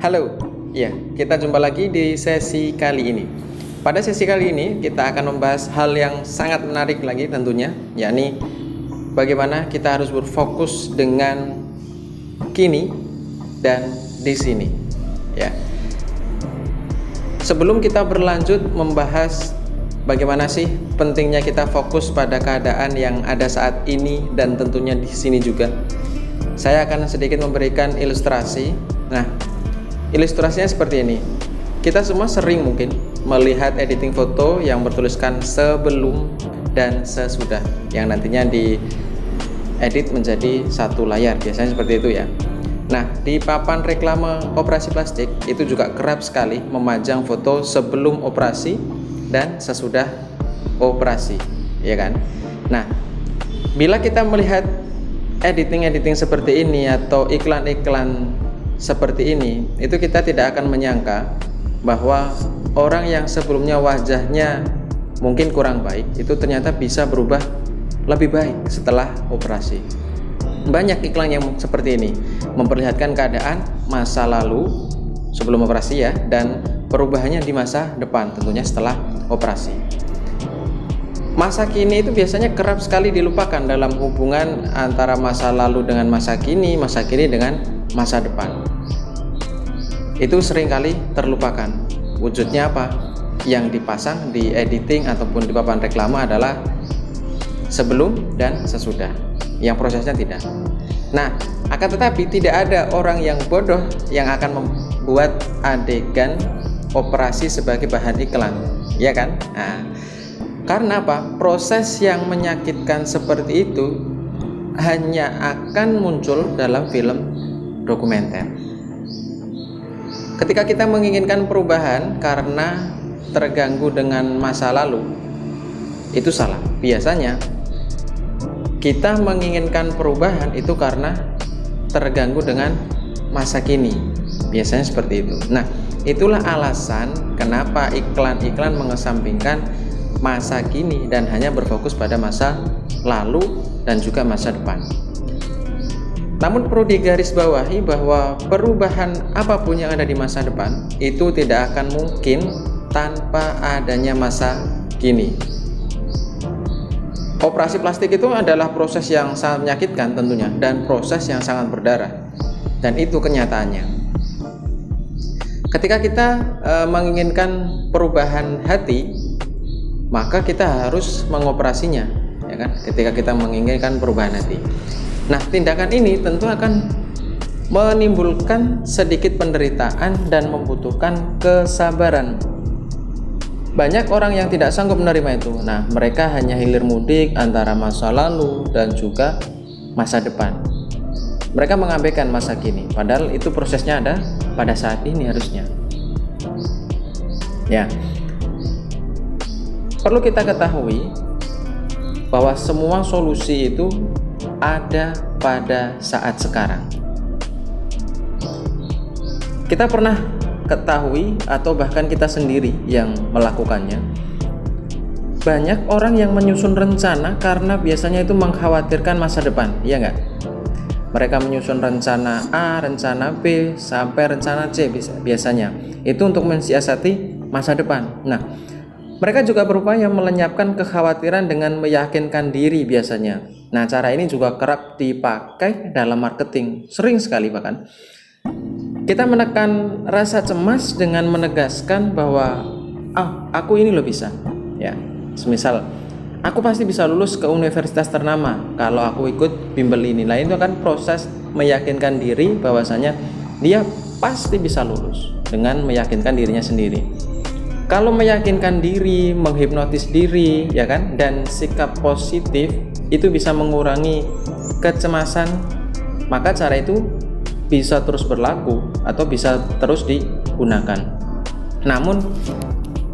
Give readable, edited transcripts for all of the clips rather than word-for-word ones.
Halo, ya, kita jumpa lagi di sesi kali ini. Pada sesi kali ini kita akan membahas hal yang sangat menarik lagi tentunya, yakni bagaimana kita harus berfokus dengan kini dan di sini. Ya. Sebelum kita berlanjut membahas bagaimana sih pentingnya kita fokus pada keadaan yang ada saat ini dan tentunya di sini juga, saya akan sedikit memberikan ilustrasi. Nah, ilustrasinya seperti ini. Kita semua sering mungkin melihat editing foto yang bertuliskan sebelum dan sesudah, yang nantinya diedit menjadi satu layar, biasanya seperti itu ya. Nah, di papan reklame operasi plastik itu juga kerap sekali memajang foto sebelum operasi dan sesudah operasi, ya kan? Nah, bila kita melihat editing seperti ini atau iklan-iklan seperti ini, itu kita tidak akan menyangka bahwa orang yang sebelumnya wajahnya mungkin kurang baik itu ternyata bisa berubah lebih baik setelah operasi. Banyak iklan yang seperti ini memperlihatkan keadaan masa lalu sebelum operasi ya, dan perubahannya di masa depan tentunya setelah operasi. Masa kini itu biasanya kerap sekali dilupakan dalam hubungan antara masa lalu dengan masa kini dengan masa depan. Itu seringkali terlupakan. Wujudnya apa? Yang dipasang di editing ataupun di papan reklame adalah sebelum dan sesudah, yang prosesnya tidak. Nah, akan tetapi tidak ada orang yang bodoh yang akan membuat adegan operasi sebagai bahan iklan, ya kan? Nah, karena apa? Proses yang menyakitkan seperti itu hanya akan muncul dalam film dokumenter. Ketika kita menginginkan perubahan karena terganggu dengan masa lalu, itu salah. Biasanya kita menginginkan perubahan itu karena terganggu dengan masa kini. Biasanya seperti itu. Nah, itulah alasan kenapa iklan-iklan mengesampingkan masa kini dan hanya berfokus pada masa lalu dan juga masa depan. Namun perlu digarisbawahi bahwa perubahan apapun yang ada di masa depan itu tidak akan mungkin tanpa adanya masa kini. Operasi plastik itu adalah proses yang sangat menyakitkan tentunya, dan proses yang sangat berdarah, dan itu kenyataannya. Ketika kita menginginkan perubahan hati, maka kita harus mengoperasinya, ya kan? Ketika kita menginginkan perubahan hati. Nah, tindakan ini tentu akan menimbulkan sedikit penderitaan dan membutuhkan kesabaran. Banyak orang yang tidak sanggup menerima itu. Nah, mereka hanya hilir mudik antara masa lalu dan juga masa depan. Mereka mengabaikan masa kini, padahal itu prosesnya ada pada saat ini harusnya. Ya. Perlu kita ketahui bahwa semua solusi itu ada pada saat sekarang. Kita pernah ketahui atau bahkan kita sendiri yang melakukannya. Banyak orang yang menyusun rencana karena biasanya itu mengkhawatirkan masa depan, iya nggak? Mereka menyusun rencana A, rencana B, sampai rencana C biasanya. Itu untuk mensiasati masa depan. Nah, mereka juga berupaya melenyapkan kekhawatiran dengan meyakinkan diri biasanya. Nah, cara ini juga kerap dipakai dalam marketing, sering sekali bahkan. Kita menekan rasa cemas dengan menegaskan bahwa aku ini loh bisa. Ya, semisal aku pasti bisa lulus ke universitas ternama kalau aku ikut bimbel ini. Nah, itu kan proses meyakinkan diri bahwasanya dia pasti bisa lulus dengan meyakinkan dirinya sendiri. Kalau meyakinkan diri, menghipnotis diri, ya kan, dan sikap positif itu bisa mengurangi kecemasan, maka cara itu bisa terus berlaku atau bisa terus digunakan. Namun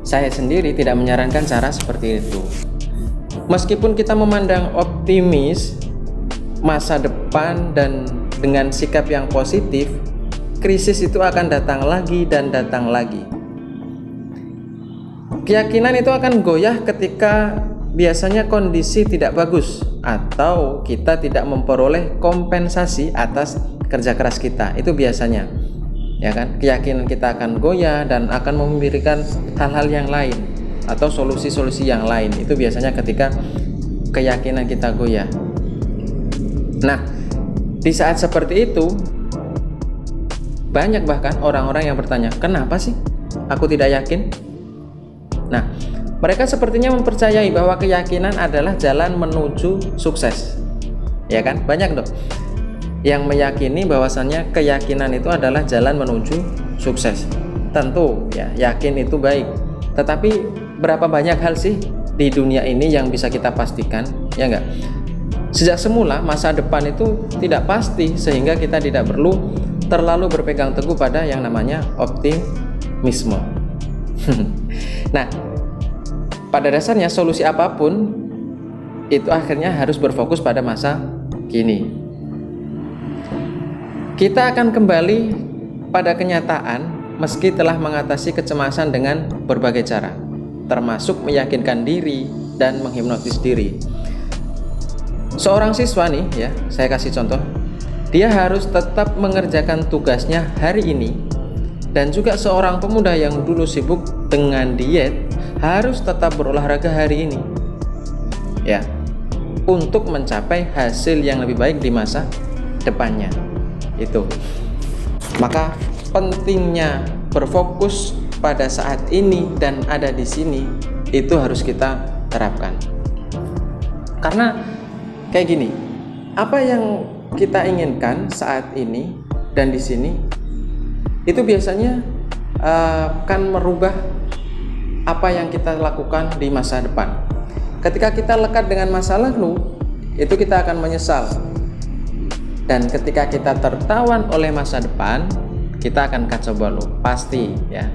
saya sendiri tidak menyarankan cara seperti itu. Meskipun kita memandang optimis masa depan dan dengan sikap yang positif, krisis itu akan datang lagi dan datang lagi. Keyakinan itu akan goyah ketika biasanya kondisi tidak bagus atau kita tidak memperoleh kompensasi atas kerja keras kita. Itu biasanya. ya kan? Keyakinan kita akan goyah dan akan memberikan hal-hal yang lain atau solusi-solusi yang lain. Itu biasanya ketika keyakinan kita goyah. Nah, di saat seperti itu banyak bahkan orang-orang yang bertanya, kenapa sih aku tidak yakin? Nah, mereka sepertinya mempercayai bahwa keyakinan adalah jalan menuju sukses, ya kan? Banyak dong yang meyakini bahwasannya keyakinan itu adalah jalan menuju sukses. Tentu ya, yakin itu baik, tetapi berapa banyak hal sih di dunia ini yang bisa kita pastikan, ya enggak? Sejak semula masa depan itu tidak pasti, sehingga kita tidak perlu terlalu berpegang teguh pada yang namanya optimisme. Nah, pada dasarnya solusi apapun itu akhirnya harus berfokus pada masa kini. Kita akan kembali pada kenyataan meski telah mengatasi kecemasan dengan berbagai cara, termasuk meyakinkan diri dan menghipnotis diri. Seorang siswa nih ya, saya kasih contoh. Dia harus tetap mengerjakan tugasnya hari ini, dan juga seorang pemuda yang dulu sibuk dengan diet harus tetap berolahraga hari ini, ya, untuk mencapai hasil yang lebih baik di masa depannya. Itu. Maka pentingnya berfokus pada saat ini dan ada di sini itu harus kita terapkan. Karena kayak gini, apa yang kita inginkan saat ini dan di sini itu biasanya akan merubah apa yang kita lakukan di masa depan. Ketika kita lekat dengan masa lalu, itu kita akan menyesal. Dan ketika kita tertawan oleh masa depan, kita akan kacau balau, pasti ya.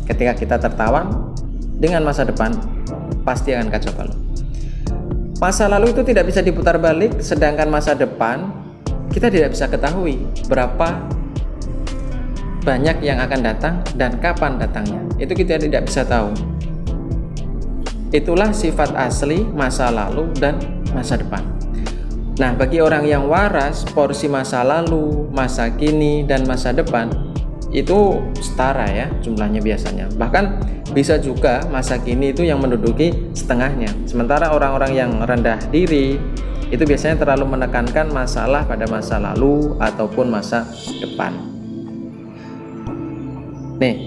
Ketika kita tertawan dengan masa depan, pasti akan kacau balau. Masa lalu itu tidak bisa diputar balik, sedangkan masa depan kita tidak bisa ketahui berapa banyak yang akan datang dan kapan datangnya. Itu kita tidak bisa tahu. Itulah sifat asli masa lalu dan masa depan. Nah, bagi orang yang waras, porsi masa lalu, masa kini, dan masa depan itu setara ya jumlahnya biasanya. Bahkan bisa juga masa kini itu yang menduduki setengahnya. Sementara orang-orang yang rendah diri itu biasanya terlalu menekankan masalah pada masa lalu ataupun masa depan. Nih,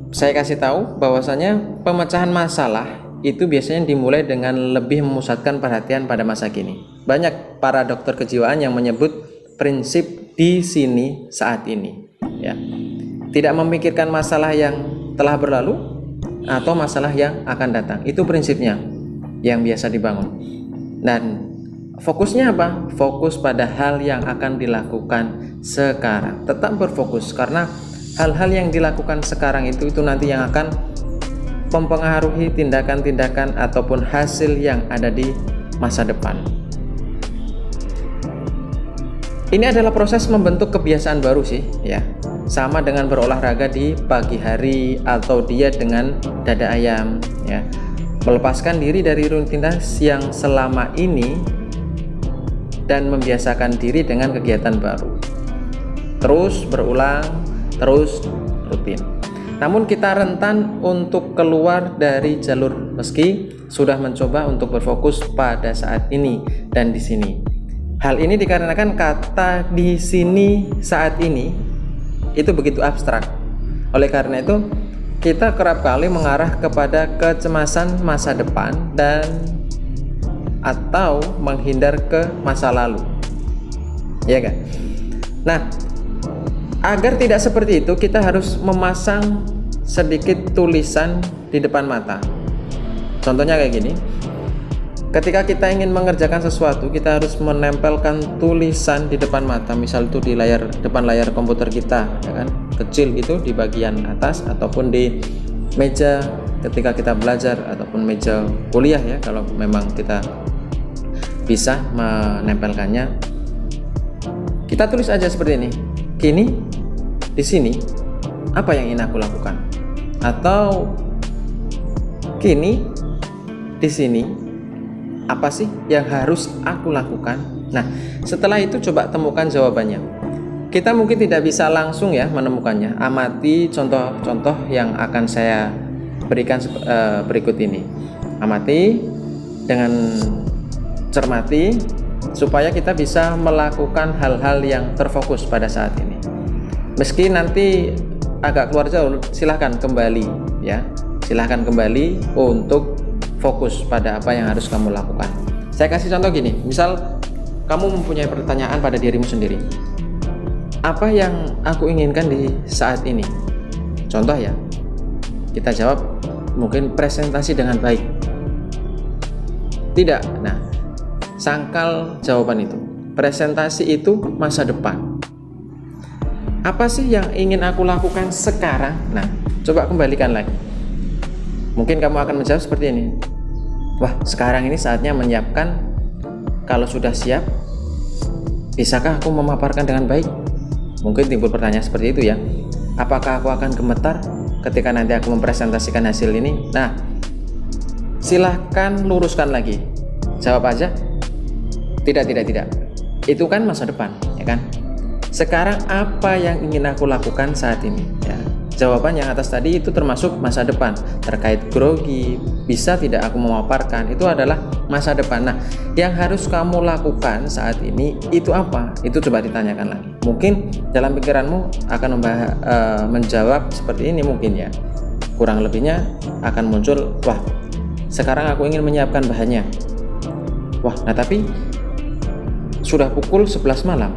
saya kasih tahu bahwasanya pemecahan masalah itu biasanya dimulai dengan lebih memusatkan perhatian pada masa kini. Banyak para dokter kejiwaan yang menyebut prinsip di sini saat ini, ya. Tidak memikirkan masalah yang telah berlalu atau masalah yang akan datang. Itu prinsipnya yang biasa dibangun. Dan fokusnya apa? Fokus pada hal yang akan dilakukan sekarang. Tetap berfokus karena hal-hal yang dilakukan sekarang itu nanti yang akan mempengaruhi tindakan-tindakan ataupun hasil yang ada di masa depan. Ini adalah proses membentuk kebiasaan baru sih ya. Sama dengan berolahraga di pagi hari atau diet dengan dada ayam ya. Melepaskan diri dari rutinitas yang selama ini dan membiasakan diri dengan kegiatan baru. Terus berulang, terus rutin. Namun kita rentan untuk keluar dari jalur meski sudah mencoba untuk berfokus pada saat ini dan di sini. Hal ini dikarenakan kata di sini saat ini itu begitu abstrak. Oleh karena itu, kita kerap kali mengarah kepada kecemasan masa depan dan atau menghindar ke masa lalu. Ya kan? Nah, agar tidak seperti itu, kita harus memasang sedikit tulisan di depan mata. Contohnya kayak gini. Ketika kita ingin mengerjakan sesuatu, kita harus menempelkan tulisan di depan mata. Misal itu di depan layar komputer kita, ya kan? Kecil gitu di bagian atas ataupun di meja ketika kita belajar ataupun meja kuliah ya, kalau memang kita bisa menempelkannya. Kita tulis aja seperti ini. Kini di sini apa yang ingin aku lakukan? Atau kini di sini apa sih yang harus aku lakukan? Nah, setelah itu coba temukan jawabannya. kita mungkin tidak bisa langsung ya menemukannya. Amati contoh-contoh yang akan saya berikan berikut ini. Amati dengan cermati supaya kita bisa melakukan hal-hal yang terfokus pada saat ini. Meski nanti agak keluar jauh, silahkan kembali ya. Silahkan kembali untuk fokus pada apa yang harus kamu lakukan. Saya kasih contoh gini, misal kamu mempunyai pertanyaan pada dirimu sendiri. Apa yang aku inginkan di saat ini? Contoh ya, kita jawab mungkin presentasi dengan baik. Tidak, nah sangkal jawaban itu. Presentasi itu masa depan. Apa sih yang ingin aku lakukan sekarang? Nah, coba kembalikan lagi. Mungkin kamu akan menjawab seperti ini. Wah, sekarang ini saatnya menyiapkan. Kalau sudah siap, bisakah aku memaparkan dengan baik? Mungkin timbul pertanyaan seperti itu ya. Apakah aku akan gemetar ketika nanti aku mempresentasikan hasil ini? Nah, silahkan luruskan lagi. Jawab aja. Tidak. Itu kan masa depan, ya kan? Sekarang apa yang ingin aku lakukan saat ini? Ya. Jawaban yang atas tadi itu termasuk masa depan. Terkait grogi, bisa tidak aku memaparkan, itu adalah masa depan. Nah, yang harus kamu lakukan saat ini itu apa? Itu coba ditanyakan lagi. Mungkin dalam pikiranmu akan menjawab seperti ini mungkin ya. Kurang lebihnya akan muncul, wah, sekarang aku ingin menyiapkan bahannya. Wah, nah tapi sudah pukul 11 malam.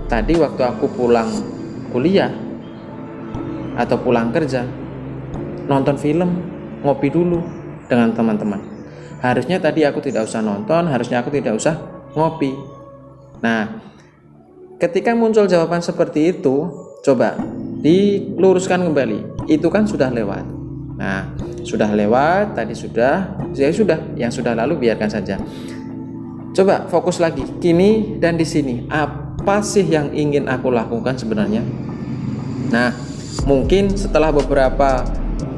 Tadi waktu aku pulang kuliah atau pulang kerja, nonton film, ngopi dulu dengan teman-teman. Harusnya tadi aku tidak usah nonton, harusnya aku tidak usah ngopi. Nah, ketika muncul jawaban seperti itu, coba diluruskan kembali. Itu kan sudah lewat. Nah, sudah lewat, tadi sudah, ya sudah, yang sudah lalu biarkan saja. Coba fokus lagi, kini dan di sini. Apa sih yang ingin aku lakukan sebenarnya? Nah, mungkin setelah beberapa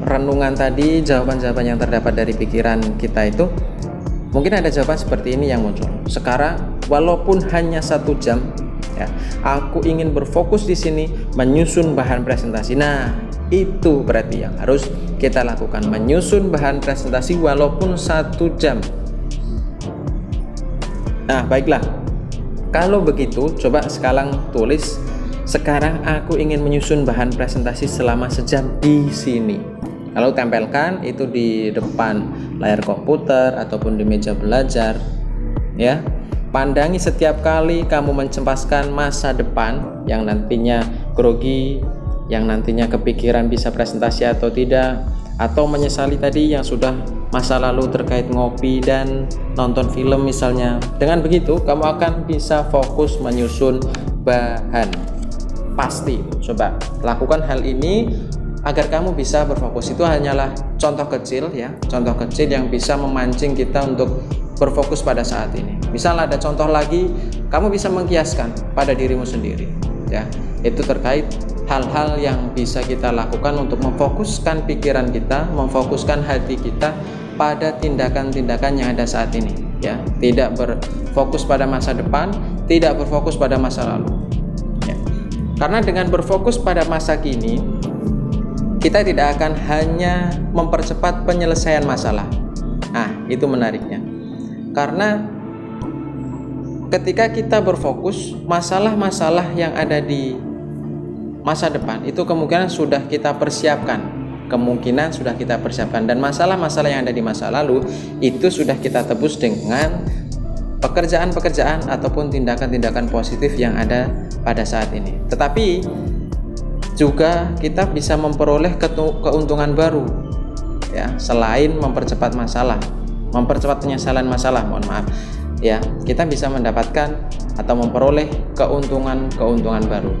renungan tadi, jawaban-jawaban yang terdapat dari pikiran kita itu, mungkin ada jawaban seperti ini yang muncul. Sekarang, walaupun hanya 1 jam, ya, aku ingin berfokus di sini menyusun bahan presentasi. Nah, itu berarti yang harus kita lakukan, menyusun bahan presentasi walaupun 1 jam. Nah, baiklah. Kalau begitu, coba sekarang tulis. Sekarang aku ingin menyusun bahan presentasi selama sejam di sini. Lalu tempelkan itu di depan layar komputer ataupun di meja belajar. Ya, pandangi setiap kali kamu mencempaskan masa depan yang nantinya grogi, yang nantinya kepikiran bisa presentasi atau tidak, atau menyesali tadi yang sudah masa lalu terkait ngopi dan nonton film misalnya. Dengan begitu, kamu akan bisa fokus menyusun bahan. Pasti coba lakukan hal ini agar kamu bisa berfokus. Itu hanyalah contoh kecil ya, contoh kecil yang bisa memancing kita untuk berfokus pada saat ini. Misal ada contoh lagi, kamu bisa mengkiaskan pada dirimu sendiri ya. Itu terkait hal-hal yang bisa kita lakukan untuk memfokuskan pikiran kita, memfokuskan hati kita pada tindakan-tindakan yang ada saat ini ya. Tidak berfokus pada masa depan, tidak berfokus pada masa lalu. Karena dengan berfokus pada masa kini, kita tidak akan hanya mempercepat penyelesaian masalah. Nah, itu menariknya. Karena ketika kita berfokus, masalah-masalah yang ada di masa depan itu kemungkinan sudah kita persiapkan. Dan masalah-masalah yang ada di masa lalu itu sudah kita tebus dengan pekerjaan-pekerjaan ataupun tindakan-tindakan positif yang ada pada saat ini. Tetapi juga kita bisa memperoleh keuntungan baru ya, selain mempercepat penyesalan masalah, mohon maaf ya, kita bisa mendapatkan atau memperoleh keuntungan baru.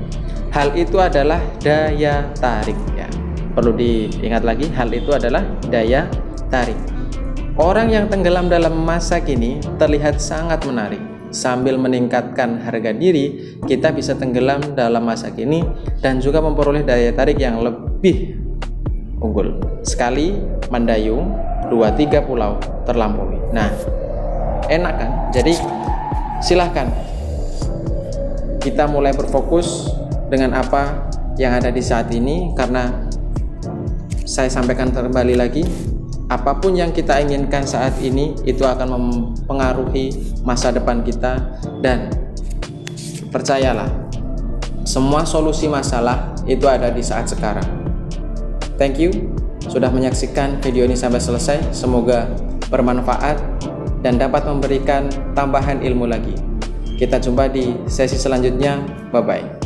Hal itu adalah daya tarik ya. Perlu diingat lagi, hal itu adalah daya tarik. Orang yang tenggelam dalam masa kini terlihat sangat menarik. Sambil meningkatkan harga diri, kita bisa tenggelam dalam masa kini dan juga memperoleh daya tarik yang lebih unggul. Sekali mendayung, 2-3 pulau terlampaui. Nah, enak kan? Jadi silahkan kita mulai berfokus dengan apa yang ada di saat ini, karena saya sampaikan kembali lagi, apapun yang kita inginkan saat ini itu akan mempengaruhi masa depan kita. Dan percayalah, semua solusi masalah itu ada di saat sekarang. Thank you sudah menyaksikan video ini sampai selesai. Semoga bermanfaat dan dapat memberikan tambahan ilmu lagi. Kita jumpa di sesi selanjutnya. Bye bye.